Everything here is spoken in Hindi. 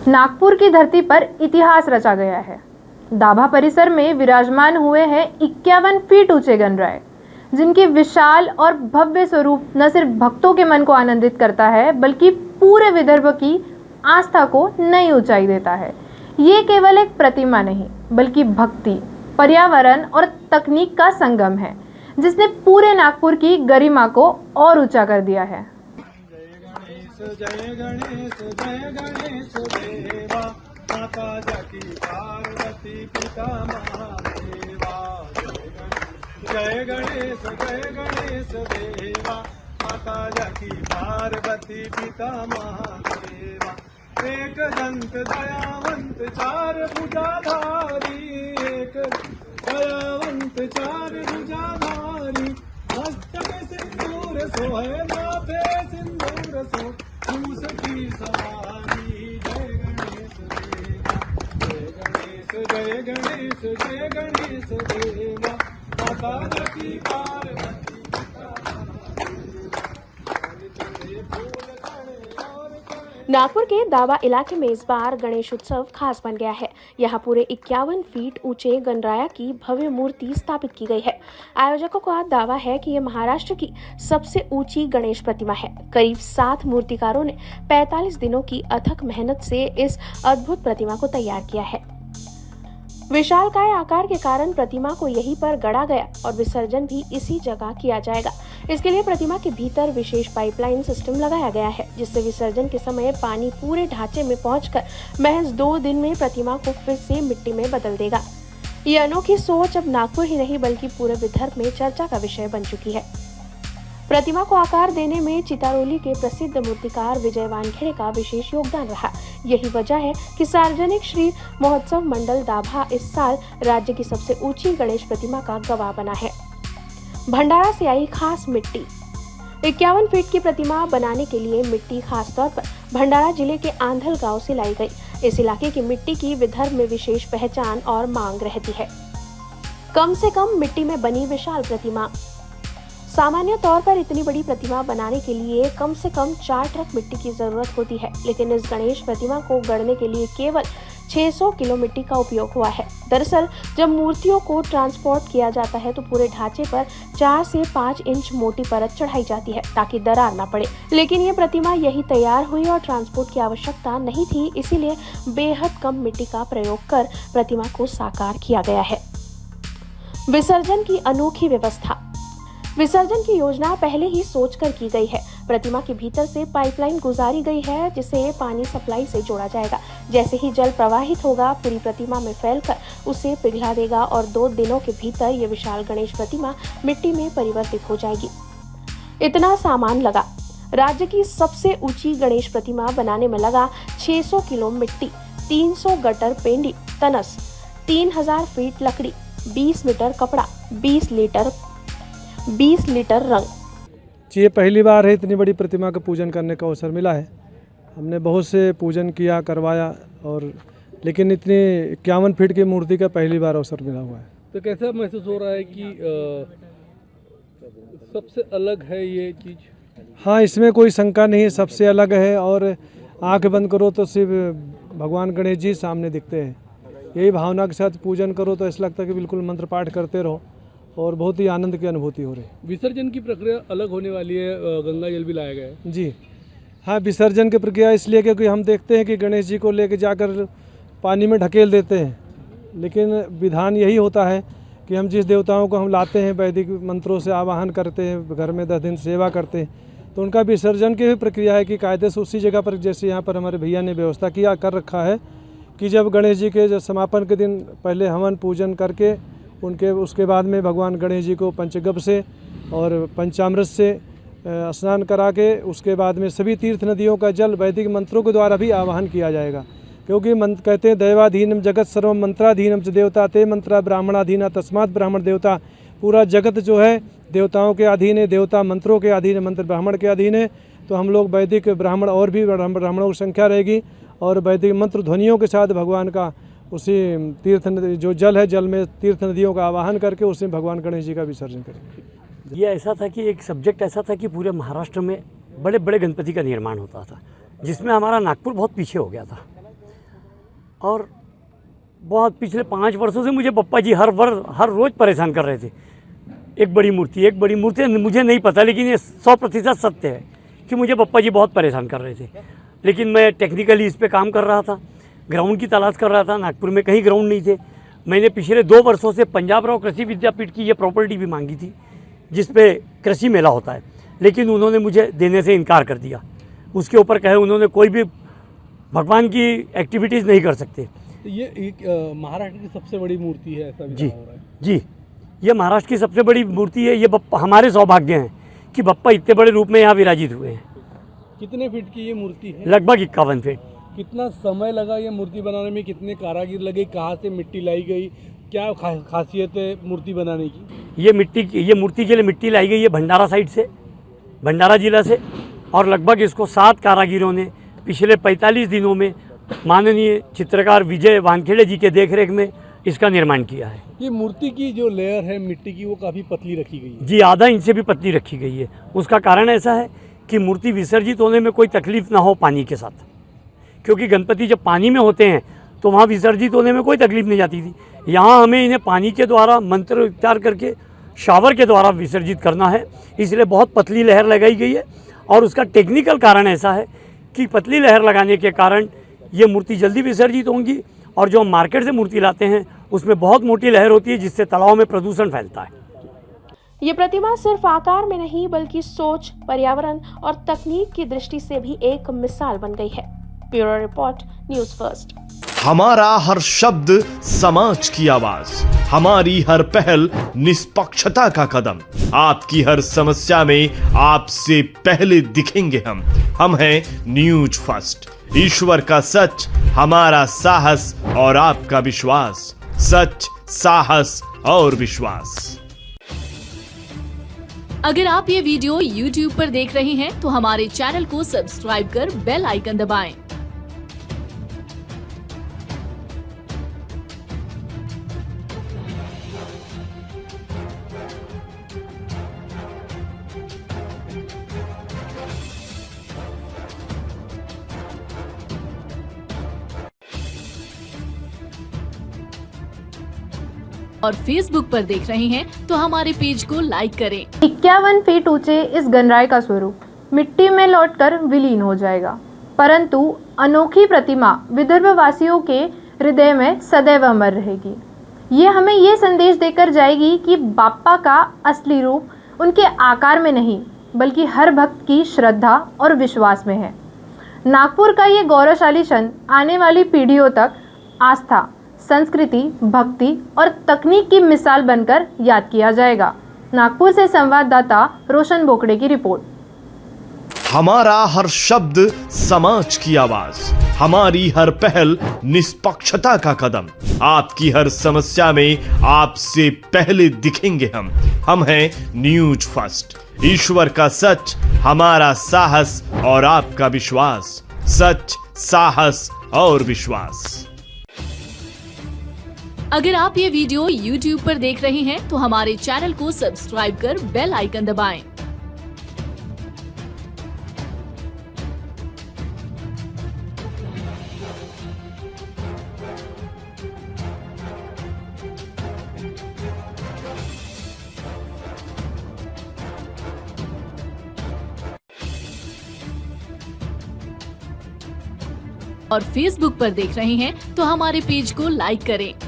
नागपुर की धरती पर इतिहास रचा गया है। दाभा परिसर में विराजमान हुए हैं 51 फीट ऊंचे गणराय, जिनकी विशाल और भव्य स्वरूप न सिर्फ भक्तों के मन को आनंदित करता है, बल्कि पूरे विदर्भ की आस्था को नई ऊंचाई देता है। ये केवल एक प्रतिमा नहीं, बल्कि भक्ति, पर्यावरण और तकनीक का संगम है, जिसने पूरे नागपुर की गरिमा को और ऊंचा कर दिया है। जय गणेश देवा, माता जाकी पार्वती पिता महादेवा। जय गणेश देवा, माता जाकी पार्वती पिता महादेवा। एक दंत दयावंत चार भुजाधारी, एक दयावंत चार भुजाधारी। मस्तक सिंदूर सोहे, माथे सिंदूर सो, मूस की सवारी। जय गणेश देवा, जय गणेश देवा, माता जाकी पार्वती नागपुर के दावा इलाके में इस बार गणेश उत्सव खास बन गया है। यहाँ पूरे 51 फीट ऊंचे गणराया की भव्य मूर्ति स्थापित की गई है। आयोजकों का दावा है कि ये महाराष्ट्र की सबसे ऊंची गणेश प्रतिमा है। करीब 7 मूर्तिकारों ने 45 दिनों की अथक मेहनत से इस अद्भुत प्रतिमा को तैयार किया है। विशालकाय आकार के कारण प्रतिमा को यहीं पर गढ़ा गया और विसर्जन भी इसी जगह किया जाएगा। इसके लिए प्रतिमा के भीतर विशेष पाइपलाइन सिस्टम लगाया गया है, जिससे विसर्जन के समय पानी पूरे ढांचे में पहुंचकर महज 2 दिन में प्रतिमा को फिर से मिट्टी में बदल देगा। ये अनोखी सोच अब नागपुर ही नहीं, बल्कि पूरे विदर्भ में चर्चा का विषय बन चुकी है। प्रतिमा को आकार देने में चितारोली के प्रसिद्ध मूर्तिकार विजय वानखेड़े का विशेष योगदान रहा। यही वजह है कि सार्वजनिक श्री महोत्सव मंडल दाभा इस साल राज्य की सबसे ऊंची गणेश प्रतिमा का गवाह बना है। भंडारा से आई खास मिट्टी। 51 फीट की प्रतिमा बनाने के लिए मिट्टी खास तौर पर भंडारा जिले के आंधल गांव से लाई गई। इस इलाके की मिट्टी की विदर्भ में विशेष पहचान और मांग रहती है। कम से कम मिट्टी में बनी विशाल प्रतिमा। सामान्य तौर पर इतनी बड़ी प्रतिमा बनाने के लिए कम से कम 4 ट्रक मिट्टी की जरूरत होती है, लेकिन इस गणेश प्रतिमा को गढ़ने के लिए केवल 600 किलो मिट्टी का उपयोग हुआ है। दरअसल जब मूर्तियों को ट्रांसपोर्ट किया जाता है तो पूरे ढांचे पर 4 से 5 इंच मोटी परत चढ़ाई जाती है ताकि दरार न पड़े। लेकिन ये प्रतिमा यही तैयार हुई और ट्रांसपोर्ट की आवश्यकता नहीं थी, इसीलिए बेहद कम मिट्टी का प्रयोग कर प्रतिमा को साकार किया गया है। विसर्जन की अनोखी व्यवस्था। विसर्जन की योजना पहले ही सोचकर की गई है। प्रतिमा के भीतर से पाइपलाइन गुजारी गई है, जिसे पानी सप्लाई से जोड़ा जाएगा। जैसे ही जल प्रवाहित होगा, पूरी प्रतिमा में फैलकर उसे पिघला देगा और 2 दिनों के भीतर ये विशाल गणेश प्रतिमा मिट्टी में परिवर्तित हो जाएगी। इतना सामान लगा। राज्य की सबसे ऊंची गणेश प्रतिमा बनाने में लगा 600 किलो मिट्टी, 300 गटर पेंडी तनस, 3000 फीट लकड़ी, 20 मीटर कपड़ा, 20 लीटर रंग। ये पहली बार है इतनी बड़ी प्रतिमा का पूजन करने का अवसर मिला है। हमने बहुत से पूजन किया, करवाया, और लेकिन इतनी 51 फीट की मूर्ति का पहली बार अवसर मिला हुआ है। तो कैसा महसूस हो रहा है कि सबसे अलग है ये चीज़? हाँ, इसमें कोई शंका नहीं है, सबसे अलग है। और आंख बंद करो तो सिर्फ भगवान गणेश जी सामने दिखते हैं। यही भावना के साथ पूजन करो तो ऐसा लगता है कि बिल्कुल मंत्र पाठ करते रहो और बहुत ही आनंद की अनुभूति हो रही है। विसर्जन की प्रक्रिया अलग होने वाली है, गंगा जल भी लाया गया है। जी हाँ, विसर्जन की प्रक्रिया इसलिए क्योंकि हम देखते हैं कि गणेश जी को लेकर जाकर पानी में ढकेल देते हैं, लेकिन विधान यही होता है कि हम जिस देवताओं को हम लाते हैं, वैदिक मंत्रों से आवाहन करते हैं, घर में 10 दिन सेवा करते हैं, तो उनका विसर्जन की भी प्रक्रिया है कि कायदे से उसी जगह पर, जैसे यहाँ पर हमारे भैया ने व्यवस्था किया कर रखा है कि जब गणेश जी के जब समापन के दिन पहले हवन पूजन करके उसके बाद में भगवान गणेश जी को पंचगव्य से और पंचामृत से स्नान करा के उसके बाद में सभी तीर्थ नदियों का जल वैदिक मंत्रों के द्वारा भी आवाहन किया जाएगा। क्योंकि कहते हैं दैवाधीनम जगत सर्वम मंत्राधीनम च देवता ते मंत्रा ब्राह्मणाधीना तस्मात् ब्राह्मण देवता। पूरा जगत जो है देवताओं के अधीन है, देवता मंत्रों के अधीन है, मंत्र ब्राह्मण के अधीन है। तो हम लोग वैदिक ब्राह्मण और भी ब्राह्मणों की संख्या रहेगी और वैदिक मंत्र ध्वनियों के साथ भगवान का उसी तीर्थ नदी जो जल है, जल में तीर्थ नदियों का आवाहन करके उसमें भगवान गणेश जी का विसर्जन करेंगे। ये ऐसा था कि एक सब्जेक्ट ऐसा था कि पूरे महाराष्ट्र में बड़े बड़े गणपति का निर्माण होता था, जिसमें हमारा नागपुर बहुत पीछे हो गया था। और बहुत पिछले 5 वर्षों से मुझे पप्पा जी हर रोज़ परेशान कर रहे थे। एक बड़ी मूर्ति मुझे नहीं पता, लेकिन ये 100% सत्य है कि मुझे पप्पा जी बहुत परेशान कर रहे थे। लेकिन मैं टेक्निकली इस पे काम कर रहा था, ग्राउंड की तलाश कर रहा था। नागपुर में कहीं ग्राउंड नहीं थे। मैंने पिछले 2 वर्षों से पंजाब राव कृषि विद्यापीठ की ये प्रॉपर्टी भी मांगी थी, जिस पे कृषि मेला होता है, लेकिन उन्होंने मुझे देने से इनकार कर दिया। उसके ऊपर कहे उन्होंने कोई भी भगवान की एक्टिविटीज़ नहीं कर सकते। ये एक महाराष्ट्र की सबसे बड़ी मूर्ति है, ऐसा भी जी कहा हो रहा है। जी, ये महाराष्ट्र की सबसे बड़ी मूर्ति है। ये हमारे सौभाग्य हैं कि बप्पा इतने बड़े रूप में यहाँ विराजित हुए हैं। कितने फीट की ये मूर्ति है? लगभग 51 फीट। कितना समय लगा ये मूर्ति बनाने में? कितने कारीगर लगे? कहाँ से मिट्टी लाई गई? क्या खासियत है मूर्ति बनाने की? ये मूर्ति के लिए मिट्टी लाई गई है भंडारा साइड से, भंडारा जिला से, और लगभग इसको 7 कारीगरों ने पिछले 45 दिनों में माननीय चित्रकार विजय वानखेड़े जी के देखरेख में इसका निर्माण किया है। ये मूर्ति की जो लेयर है मिट्टी की, वो काफ़ी पतली रखी गई है। जी, आधा इंच से भी पतली रखी गई है। उसका कारण ऐसा है कि मूर्ति विसर्जित होने में कोई तकलीफ ना हो पानी के साथ, क्योंकि गणपति जब पानी में होते हैं तो वहाँ विसर्जित होने में कोई तकलीफ नहीं जाती थी। यहाँ हमें इन्हें पानी के द्वारा मंत्र उच्चार करके शावर के द्वारा विसर्जित करना है, इसलिए बहुत पतली लहर लगाई गई है। और उसका टेक्निकल कारण ऐसा है कि पतली लहर लगाने के कारण ये मूर्ति जल्दी विसर्जित होंगी, और जो हम मार्केट से मूर्ति लाते हैं उसमें बहुत मोटी लहर होती है, जिससे तालाब में प्रदूषण फैलता है। ये प्रतिमा सिर्फ आकार में नहीं बल्कि सोच, पर्यावरण और तकनीक की दृष्टि से भी एक मिसाल बन गई है। Bureau report, news first. हमारा हर शब्द समाज की आवाज, हमारी हर पहल निष्पक्षता का कदम। आपकी हर समस्या में आपसे पहले दिखेंगे हम हैं न्यूज फर्स्ट। ईश्वर का सच, हमारा साहस और आपका विश्वास। सच, साहस और विश्वास। अगर आप ये वीडियो YouTube पर देख रहे हैं तो हमारे चैनल को सब्सक्राइब कर बेल आइकन दबाएं। और Facebook पर देख रहे हैं तो हमारे पेज को लाइक करें। 51 फीट ऊंचे इस गणराय का स्वरूप मिट्टी में लौटकर विलीन हो जाएगा, परंतु अनोखी प्रतिमा विदर्भ वासियों के हृदय में सदैव अमर रहेगी। ये हमें ये संदेश देकर जाएगी कि बाप्पा का असली रूप उनके आकार में नहीं बल्कि हर भक्त की श्रद्धा और विश्वास में है। नागपुर का ये गौरवशाली क्षण आने वाली पीढ़ियों तक आस्था, संस्कृति, भक्ति और तकनीक की मिसाल बनकर याद किया जाएगा। नागपुर से संवाददाता रोशन बोकड़े की रिपोर्ट। हमारा हर शब्द समाज की आवाज, हमारी हर पहल निष्पक्षता का कदम। आपकी हर समस्या में आपसे पहले दिखेंगे हम हैं न्यूज फर्स्ट। ईश्वर का सच, हमारा साहस और आपका विश्वास। सच, साहस और विश्वास। अगर आप ये वीडियो YouTube पर देख रहे हैं तो हमारे चैनल को सब्सक्राइब कर बेल आइकन दबाएं। और Facebook पर देख रहे हैं तो हमारे पेज को लाइक करें।